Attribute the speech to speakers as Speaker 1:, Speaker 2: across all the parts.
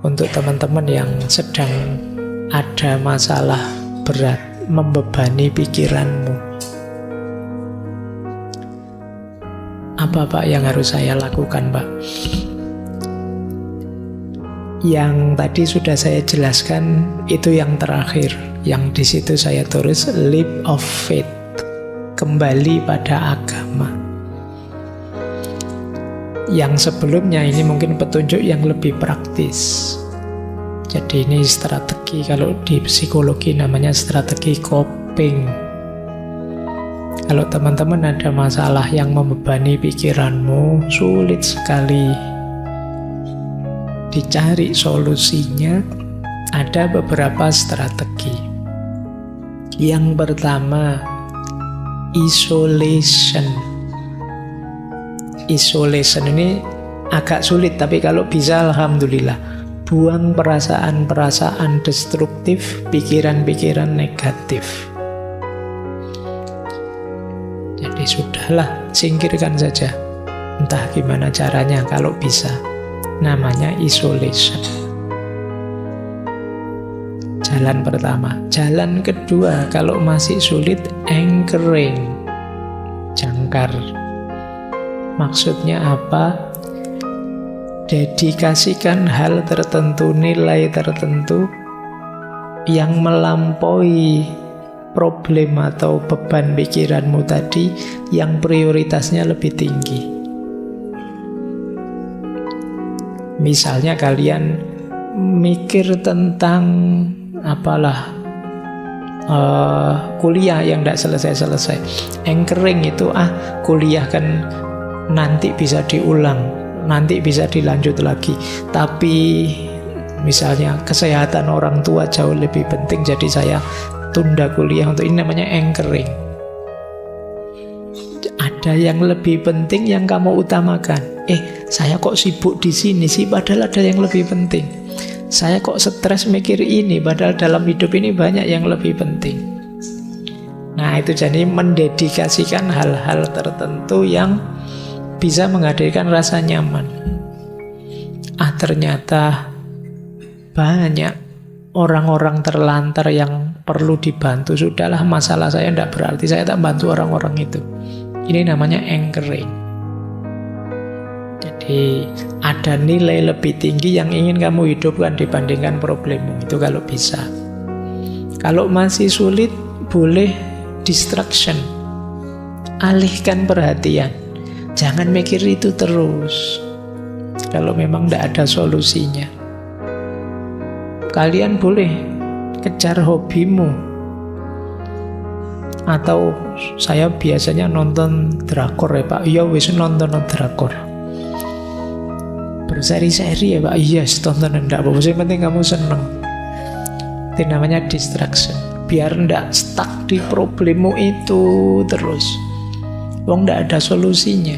Speaker 1: untuk teman-teman yang sedang ada masalah berat membebani pikiranmu. Apa Pak yang harus saya lakukan, Pak? Yang tadi sudah saya jelaskan, itu yang terakhir. Yang di situ saya tulis leap of faith, kembali pada agama. Yang sebelumnya ini mungkin petunjuk yang lebih praktis. Jadi ini strategi, kalau di psikologi namanya strategi coping. Kalau teman-teman ada masalah yang membebani pikiranmu, sulit sekali dicari solusinya, ada beberapa strategi. Yang pertama, isolation. Isolation ini agak sulit, tapi kalau bisa alhamdulillah. Buang perasaan-perasaan destruktif, pikiran-pikiran negatif. Jadi sudahlah, singkirkan saja. Entah gimana caranya kalau bisa. Namanya isolation. Jalan pertama. Jalan kedua, kalau masih sulit, anchoring. Jangkar. Maksudnya apa? Dedikasikan hal tertentu, nilai tertentu yang melampaui problem atau beban pikiranmu tadi, yang prioritasnya lebih tinggi. Misalnya kalian mikir tentang kuliah yang tidak selesai-selesai. Anchoring itu, kuliah kan nanti bisa diulang, nanti bisa dilanjut lagi. Tapi misalnya kesehatan orang tua jauh lebih penting, jadi saya tunda kuliah untuk ini. Namanya anchoring. Ada yang lebih penting yang kamu utamakan. Saya kok sibuk di sini sih, padahal ada yang lebih penting. Saya kok stres mikir ini, padahal dalam hidup ini banyak yang lebih penting. Nah, itu jadi mendedikasikan hal-hal tertentu yang bisa menghadirkan rasa nyaman. Ternyata banyak orang-orang terlantar yang perlu dibantu. Sudahlah, masalah saya tidak berarti saya tak bantu orang-orang itu. Ini namanya anchoring. Jadi ada nilai lebih tinggi yang ingin kamu hidupkan dibandingkan problemmu. Itu kalau bisa. Kalau masih sulit, boleh distraction. Alihkan perhatian. Jangan mikir itu terus. Kalau memang tidak ada solusinya. Kalian boleh kejar hobimu. Atau saya biasanya nonton drakor ya Pak. Iya wis nonton drakor. Berseri-seri ya Pak. Yes, tonton enggak apa-apa. Yang penting kamu seneng. Itu namanya distraction. Biar enggak stuck di problemmu itu terus. Wong enggak ada solusinya.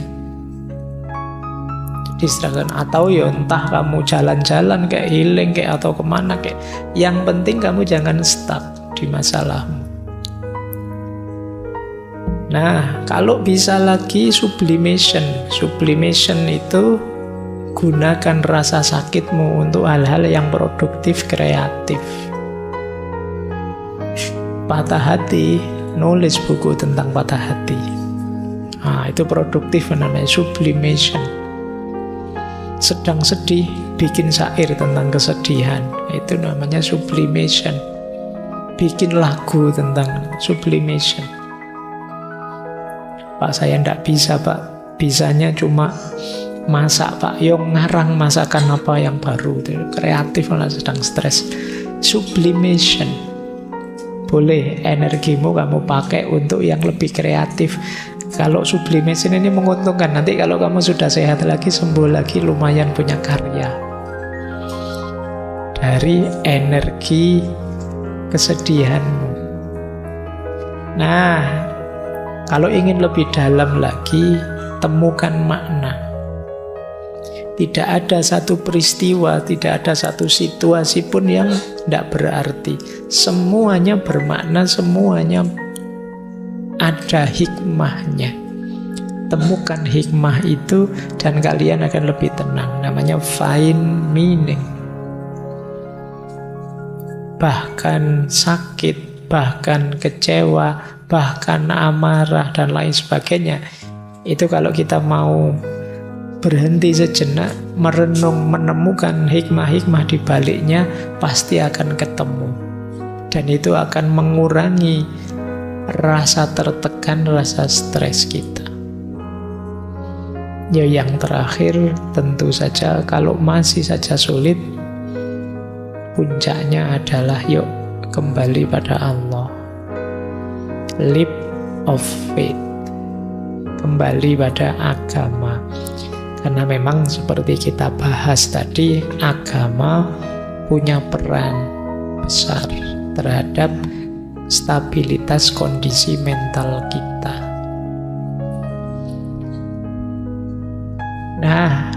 Speaker 1: Distraction. Atau ya entah kamu jalan-jalan kayak healing kayak atau kemana kayak. Yang penting kamu jangan stuck di masalahmu. Nah, kalau bisa lagi sublimation. Sublimation itu gunakan rasa sakitmu untuk hal-hal yang produktif, kreatif. Patah hati, nulis buku tentang patah hati. Itu produktif, namanya sublimation. Sedang sedih, bikin syair tentang kesedihan. Itu namanya sublimation. Bikin lagu tentang sublimation. Pak, saya tidak bisa Pak. Bisanya cuma masak Pak. Yang ngarang masakan apa yang baru. Kreatif malah sedang stres. Sublimation. Boleh energimu kamu pakai untuk yang lebih kreatif. Kalau sublimation ini menguntungkan. Nanti kalau kamu sudah sehat lagi, sembuh lagi, lumayan punya karya. Dari energi kesedihanmu. Nah, kalau ingin lebih dalam lagi, temukan makna. Tidak ada satu peristiwa, tidak ada satu situasi pun yang tidak berarti. Semuanya bermakna, semuanya ada hikmahnya. Temukan hikmah itu dan kalian akan lebih tenang. Namanya find meaning. bahkan sakit, bahkan kecewa, bahkan amarah, dan lain sebagainya. Itu kalau kita mau berhenti sejenak, merenung, menemukan hikmah-hikmah di baliknya, pasti akan ketemu. Dan itu akan mengurangi rasa tertekan, rasa stres kita. Ya, yang terakhir tentu saja kalau masih saja sulit, puncaknya adalah yuk kembali pada Allah. Leap of faith. Kembali pada agama. Karena memang seperti kita bahas tadi, agama punya peran besar terhadap stabilitas kondisi mental kita. Nah,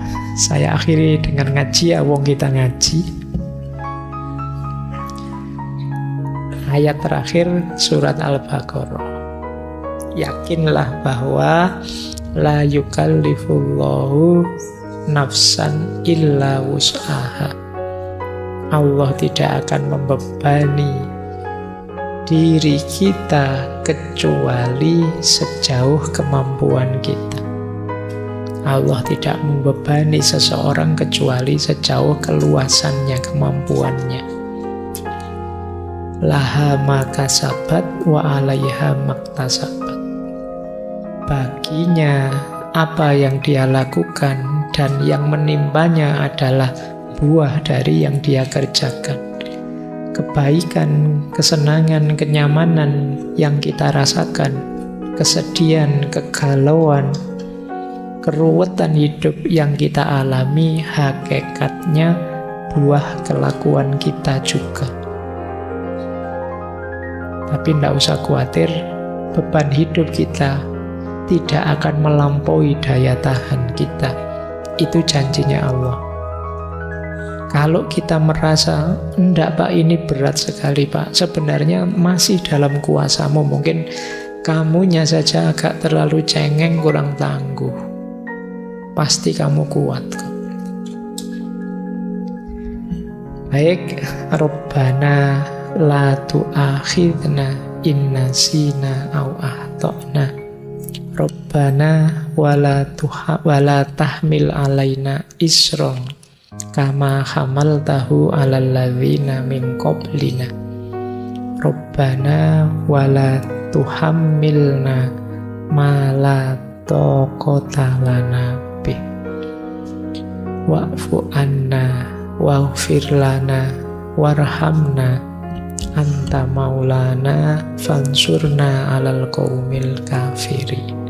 Speaker 1: saya akhiri dengan ngaji, wong kita ngaji. Ayat terakhir surat Al-Baqarah. Yakinlah bahwa la yukallifullahu nafsan illa wus'aha. Allah tidak akan membebani diri kita kecuali sejauh kemampuan kita. Allah tidak membebani seseorang kecuali sejauh keluasannya, kemampuannya. Laha ma kasabat wa 'alaiha maktasabat. Baginya apa yang dia lakukan dan yang menimpanya adalah buah dari yang dia kerjakan. Kebaikan, kesenangan, kenyamanan yang kita rasakan, kesedihan, kegalauan, keruwetan hidup yang kita alami, hakikatnya buah kelakuan kita juga. Tapi tidak usah khawatir, beban hidup kita tidak akan melampaui daya tahan kita. Itu janjinya Allah. Kalau kita merasa, enggak Pak, ini berat sekali Pak, sebenarnya masih dalam kuasamu. Mungkin kamunya saja agak terlalu cengeng, kurang tangguh. Pasti kamu kuat kok. Baik, Rabbana la tu'akhidna in nasina au akhtana. Rabbana wala tahmil alaina isron kama hamaltahu alal ladzina min qablina. Rabbana wala tuhammilna ma la taqata lana bih. Wa'fu anna waghfir lana warhamna anta maulana fansurna alal qaumil kafirin.